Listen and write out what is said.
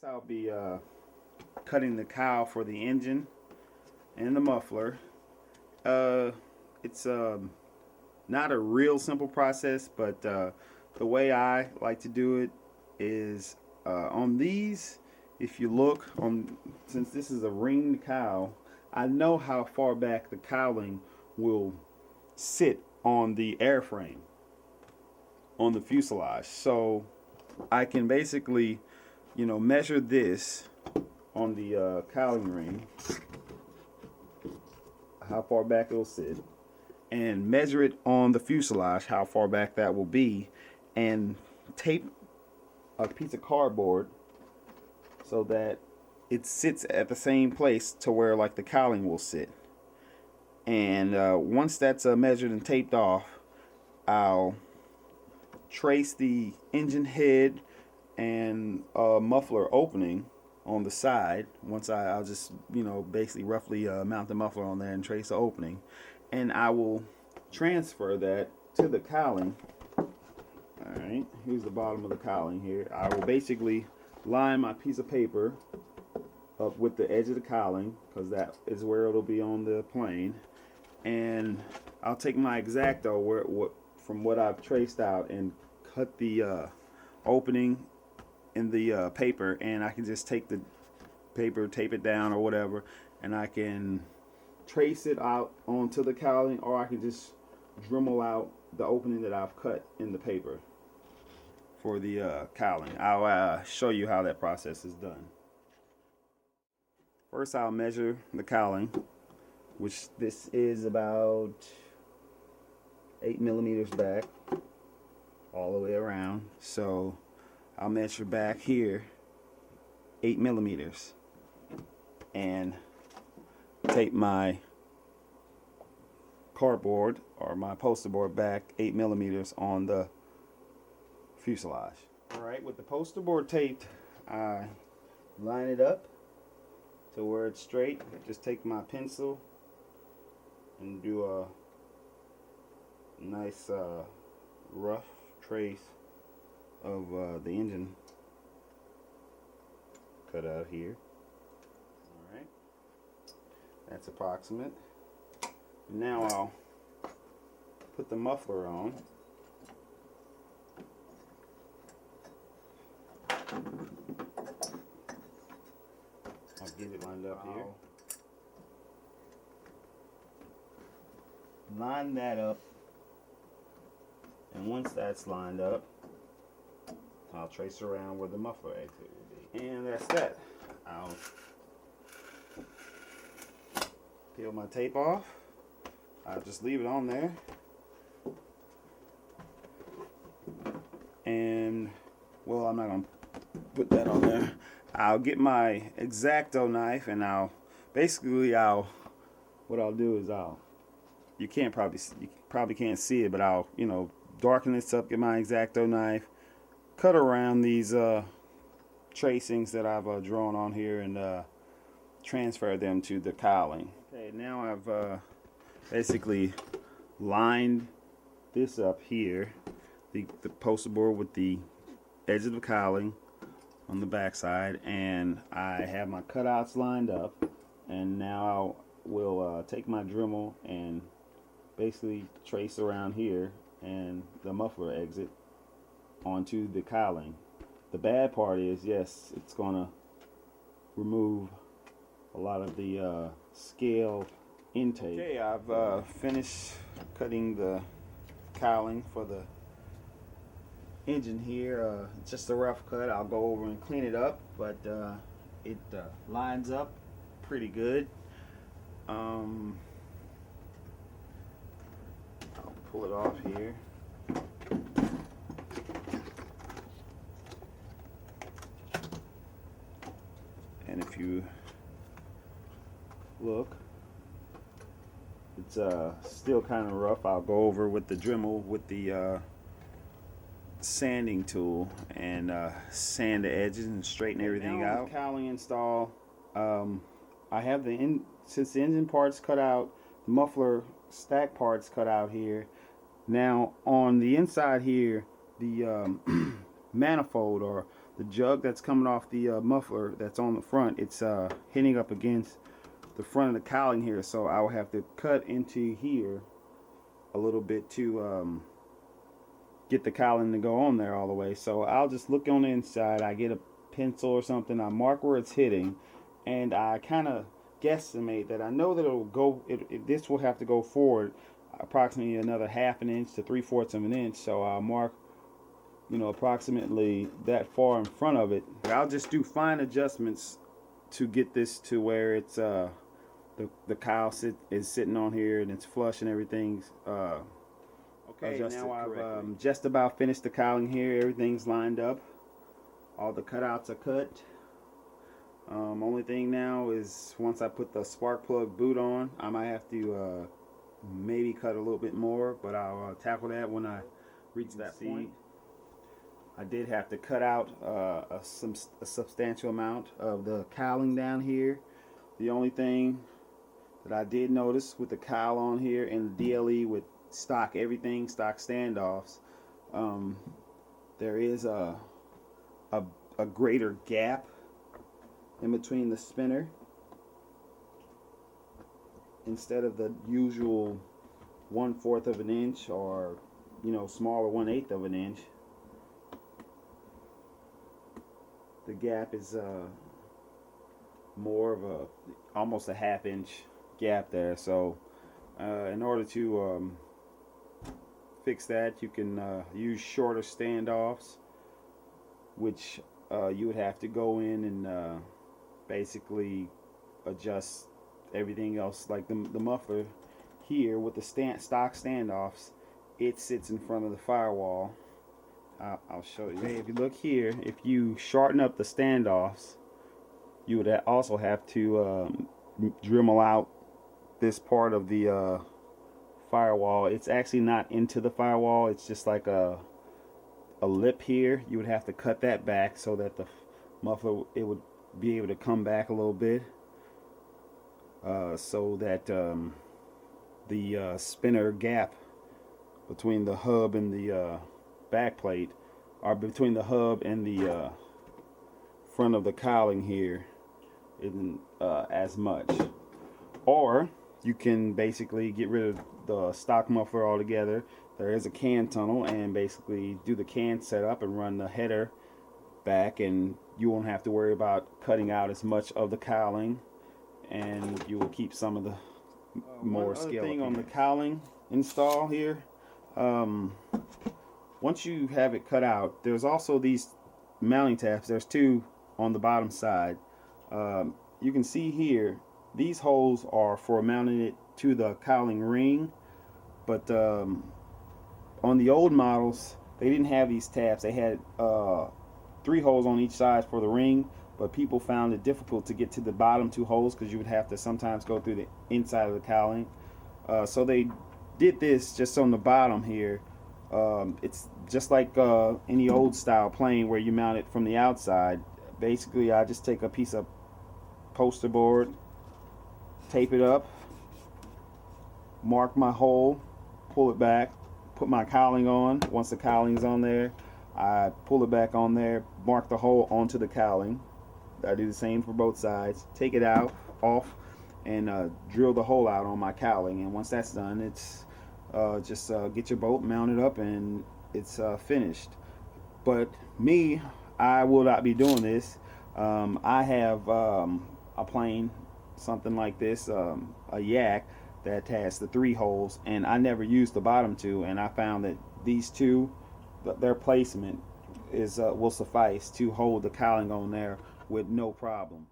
Next I'll be cutting the cowl for the engine and the muffler. It's not a real simple process, but the way I like to do it is on these, if you look on, since this is a ringed cowl, I know how far back the cowling will sit on the airframe, on the fuselage. So I can basically, measure this on the cowling ring, how far back it'll sit, and measure it on the fuselage, how far back that will be, and tape a piece of cardboard so that it sits at the same place to where like the cowling will sit. And once that's measured and taped off, I'll trace the engine head and muffler opening on the side. Once I'll just basically roughly mount the muffler on there and trace the opening, and I will transfer that to the cowling. Alright, here's the bottom of the cowling here. I will basically line my piece of paper up with the edge of the cowling, because that is where it'll be on the plane, and I'll take my X-Acto from what I've traced out and cut the opening in the paper, and I can just take the paper, tape it down or whatever, and I can trace it out onto the cowling, or I can just Dremel out the opening that I've cut in the paper for the cowling. I'll show you how that process is done. First I'll measure the cowling, which this is about 8 millimeters back all the way around. So I'll measure back here 8 millimeters and tape my cardboard or my poster board back 8 millimeters on the fuselage. Alright, with the poster board taped, I line it up to where it's straight. Just take my pencil and do a nice rough trace of the engine cut out here. Alright, that's approximate. Now I'll put the muffler on. I'll get it lined up here. Line that up, and once that's lined up, I'll trace around where the muffler exit will be. And that's that. I'll peel my tape off. I'll just leave it on there. And, well, I'm not going to put that on there. I'll get my X-Acto knife, and what I'll do is you probably can't see it, but I'll, darken this up, get my X-Acto knife, cut around these tracings that I've drawn on here, and transfer them to the cowling. Okay, now I've basically lined this up here, the poster board with the edge of the cowling on the back side, and I have my cutouts lined up, and now I will take my Dremel and basically trace around here and the muffler exit onto the cowling. The bad part is, yes, it's gonna remove a lot of the scale intake. Okay, I've finished cutting the cowling for the engine here. Just a rough cut. I'll go over and clean it up, but it lines up pretty good. I'll pull it off here. And if you look, it's still kind of rough. I'll go over with the Dremel with the sanding tool and sand the edges and straighten everything out. Cowling install. I have since the engine parts cut out, the muffler stack parts cut out here. Now on the inside here, the manifold or the jug that's coming off the muffler that's on the front, it's hitting up against the front of the cowling here, so I will have to cut into here a little bit to get the cowling to go on there all the way. So I'll just look on the inside, I get a pencil or something, I mark where it's hitting, and I kind of guesstimate that I know that it'll go, this will have to go forward approximately another 1/2 inch to 3/4 of an inch, so I'll mark, you know, approximately that far in front of it. I'll just do fine adjustments to get this to where it's the cowl is sitting on here and it's flush and everything's okay. Now I've just about finished the cowling here. Everything's lined up, all the cutouts are cut. Only thing now is once I put the spark plug boot on, I might have to maybe cut a little bit more, but I'll tackle that when I reach that point. I did have to cut out a substantial amount of the cowling down here. The only thing that I did notice with the cowl on here and the DLE with stock everything, stock standoffs, there is a greater gap in between the spinner. Instead of the usual 1/4 of an inch or, you know, smaller 1/8 of an inch, the gap is more of almost a 1/2 inch gap there. So in order to fix that, you can use shorter standoffs, which you would have to go in and basically adjust everything else, like the muffler here with the stock standoffs. It sits in front of the firewall. I'll show you. If you look here, if you shorten up the standoffs, you would also have to Dremel out this part of the firewall. It's actually not into the firewall, it's just like a lip here. You would have to cut that back so that the muffler, it would be able to come back a little bit, so that the spinner gap between the hub and the back plate, or between the hub and the front of the cowling here, isn't as much. Or you can basically get rid of the stock muffler altogether. There is a can tunnel, and basically do the can setup and run the header back, and you won't have to worry about cutting out as much of the cowling, and you will keep some of the more scale. Thing on the cowling install here, once you have it cut out, there's also these mounting tabs. There's 2 on the bottom side. You can see here, these holes are for mounting it to the cowling ring, but on the old models they didn't have these tabs. They had 3 holes on each side for the ring, but people found it difficult to get to the bottom 2 holes because you would have to sometimes go through the inside of the cowling. So they did this just on the bottom here. It's just like any old style plane where you mount it from the outside. Basically, I just take a piece of poster board, tape it up, mark my hole, pull it back, put my cowling on. Once the cowling's on there, I pull it back on there, mark the hole onto the cowling. I do the same for both sides. Take it out, off, and drill the hole out on my cowling. And once that's done, it's just get your boat mounted up and it's finished. But me, I will not be doing this. I have a plane, something like this, a yak that has the 3 holes, and I never used the bottom 2, and I found that these 2, their placement is will suffice to hold the cowling on there with no problem.